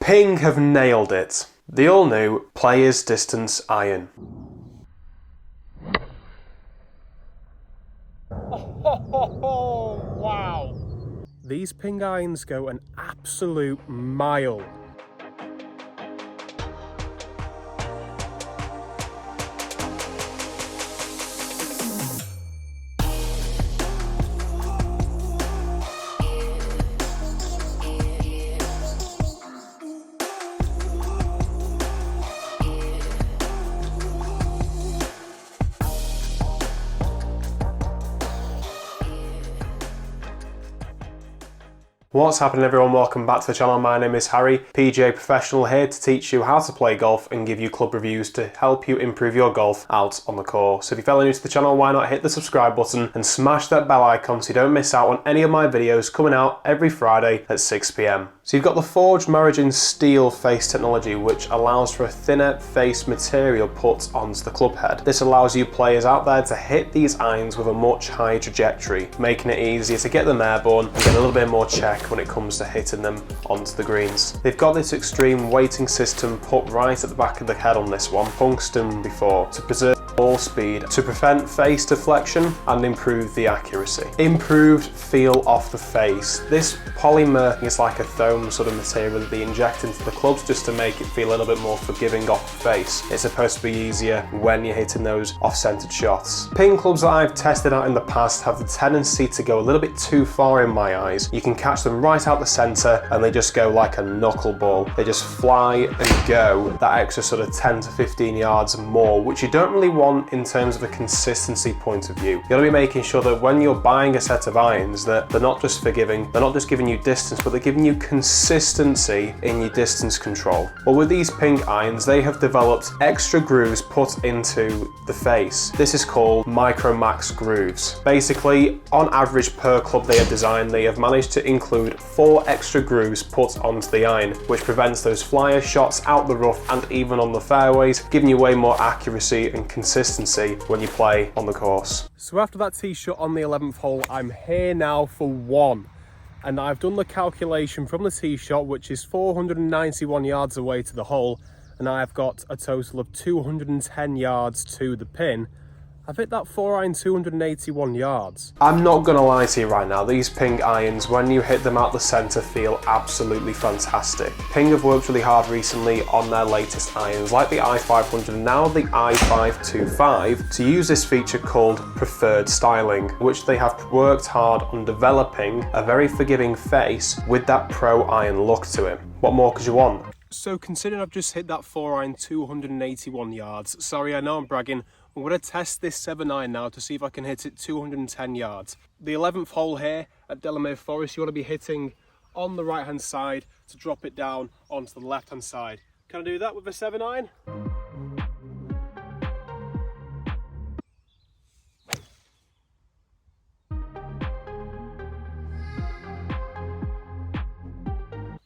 Ping have nailed it. The all-new Player's Distance Iron. Oh, wow! These Ping irons go an absolute mile. What's happening, everyone? Welcome back to the channel. My name is Harry, PGA Professional, here to teach you how to play golf and give you club reviews to help you improve your golf out on the course. If you're fairly new to the channel, why not hit the subscribe button and smash that bell icon so you don't miss out on any of my videos coming out every Friday at 6 PM. So you've got the forged maraging steel face technology, which allows for a thinner face material put onto the club head. This allows you players out there to hit these irons with a much higher trajectory, making it easier to get them airborne and get a little bit more check when it comes to hitting them onto the greens. They've got this extreme weighting system put right at the back of the head on this one, tungsten before, to preserve ball speed, to prevent face deflection and improve the accuracy. Improved feel off the face. This polymer is like a foam sort of material that they inject into the clubs just to make it feel a little bit more forgiving off the face. It's supposed to be easier when you're hitting those off-centered shots. Ping clubs that I've tested out in the past have the tendency to go a little bit too far in my eyes. You can catch them right out the center and they just go like a knuckleball. They just fly and go that extra sort of 10 to 15 yards more, which you don't really want in terms of a consistency point of view. You gotta be making sure that when you're buying a set of irons that they're not just forgiving, they're not just giving you distance, but they're giving you consistency in your distance control. Well, with these Ping irons, they have developed extra grooves put into the face. This is called Micro Max grooves. Basically, on average per club they have designed, they have managed to include 4 extra grooves put onto the iron, which prevents those flyer shots out the rough and even on the fairways, giving you way more accuracy and consistency when you play on the course. So after that tee shot on the 11th hole, I'm here now for one. And I've done the calculation from the tee shot, which is 491 yards away to the hole, and I've got a total of 210 yards to the pin. I've hit that 4-iron 281 yards. I'm not gonna lie to you right now, these Ping irons, when you hit them out the center, feel absolutely fantastic. Ping have worked really hard recently on their latest irons, like the I500 and now the I525, to use this feature called preferred styling, which they have worked hard on developing a very forgiving face with that pro iron look to it. What more could you want? So considering I've just hit that 4-iron 281 yards, sorry, I know I'm bragging, I'm going to test this 7-iron now to see if I can hit it 210 yards. The 11th hole here at Delamere Forest, you want to be hitting on the right hand side to drop it down onto the left hand side. Can I do that with a 7-iron?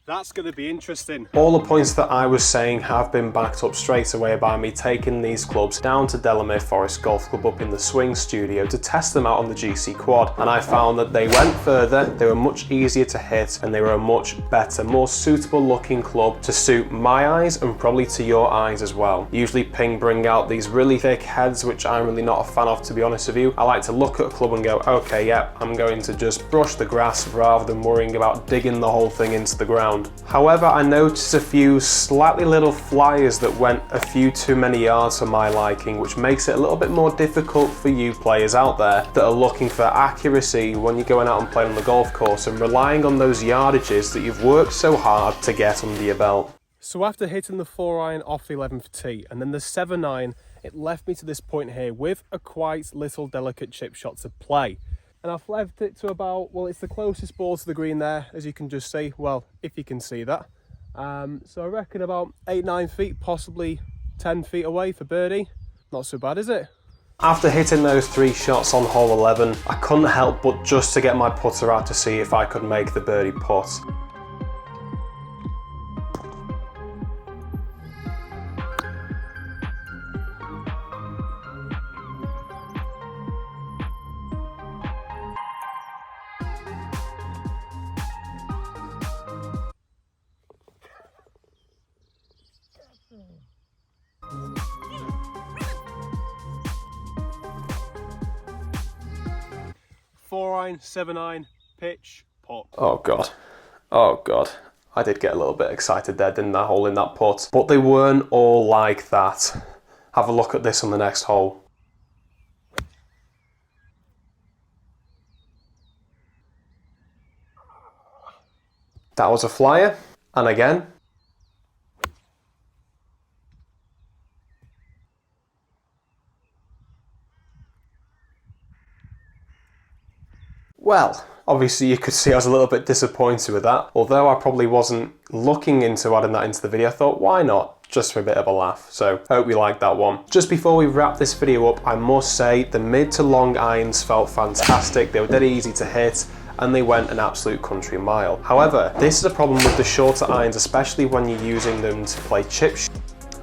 That's going to be interesting. All the points that I was saying have been backed up straight away by me taking these clubs down to Delamere Forest Golf Club up in the Swing Studio to test them out on the GC Quad, and I found that they went further, they were much easier to hit, and they were a much better, more suitable looking club to suit my eyes and probably to your eyes as well. Usually Ping bring out these really thick heads, which I'm really not a fan of, to be honest with you. I like to look at a club and go, okay, yeah, I'm going to just brush the grass rather than worrying about digging the whole thing into the ground. However, I noticed a few slightly little flyers that went a few too many yards for my liking, which makes it a little bit more difficult for you players out there that are looking for accuracy when you're going out and playing on the golf course and relying on those yardages that you've worked so hard to get under your belt. So after hitting the 4-iron off the 11th tee and then the 7-iron, it left me to this point here with a quite little delicate chip shot to play. And I've left it to about, well, it's the closest ball to the green there, as you can just see, well, if you can see that. So I reckon about 8-9 feet, possibly 10 feet away for birdie. Not so bad, is it? After hitting those 3 shots on hole 11, I couldn't help but just to get my putter out to see if I could make the birdie putt. Four iron, 7-iron, pitch, putt. Oh God. Oh God. I did get a little bit excited there, didn't I, holding that putt? But they weren't all like that. Have a look at this on the next hole. That was a flyer. And again. Well, obviously you could see I was a little bit disappointed with that. Although I probably wasn't looking into adding that into the video, I thought, why not? Just for a bit of a laugh. So, hope you liked that one. Just before we wrap this video up, I must say the mid to long irons felt fantastic. They were dead easy to hit, and they went an absolute country mile. However, this is a problem with the shorter irons, especially when you're using them to play chip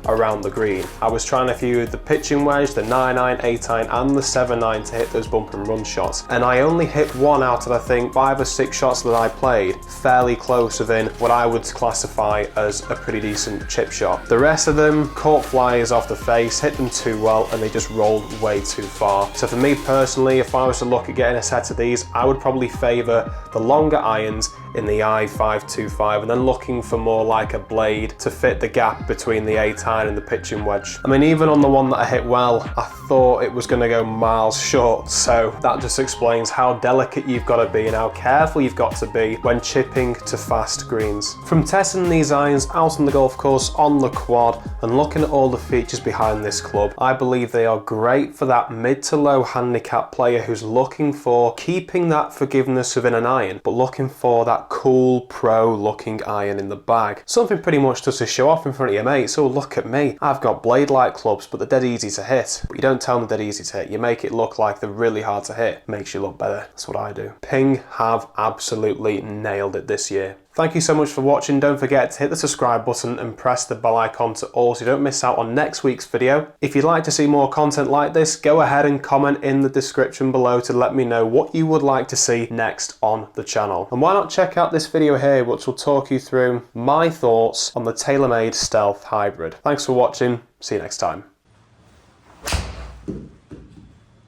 around the green. I was trying a few of the pitching wedge, the 9-iron, 8-iron and the 7-iron to hit those bump and run shots, and I only hit one out of I think 5 or 6 shots that I played fairly close within what I would classify as a pretty decent chip shot. The rest of them caught flyers off the face, hit them too well, and they just rolled way too far. So for me personally, if I was to look at getting a set of these, I would probably favour the longer irons in the I525 and then looking for more like a blade to fit the gap between the 8-iron and the pitching wedge. I mean, even on the one that I hit well, I thought it was going to go miles short, so that just explains how delicate you've got to be and how careful you've got to be when chipping to fast greens. From testing these irons out on the golf course, on the quad, and looking at all the features behind this club, I believe they are great for that mid to low handicap player who's looking for keeping that forgiveness within an iron, but looking for that cool pro looking iron in the bag. Something pretty much just to show off in front of your mates. Oh, look at me, I've got blade like clubs, but they're dead easy to hit. But you don't tell them they're dead easy to hit, you make it look like they're really hard to hit. Makes you look better. That's what I do. Ping have absolutely nailed it this year. Thank you so much for watching. Don't forget to hit the subscribe button and press the bell icon to all so you don't miss out on next week's video. If you'd like to see more content like this, go ahead and comment in the description below to let me know what you would like to see next on the channel. And why not check out this video here, which will talk you through my thoughts on the TaylorMade Stealth Hybrid. Thanks for watching. See you next time.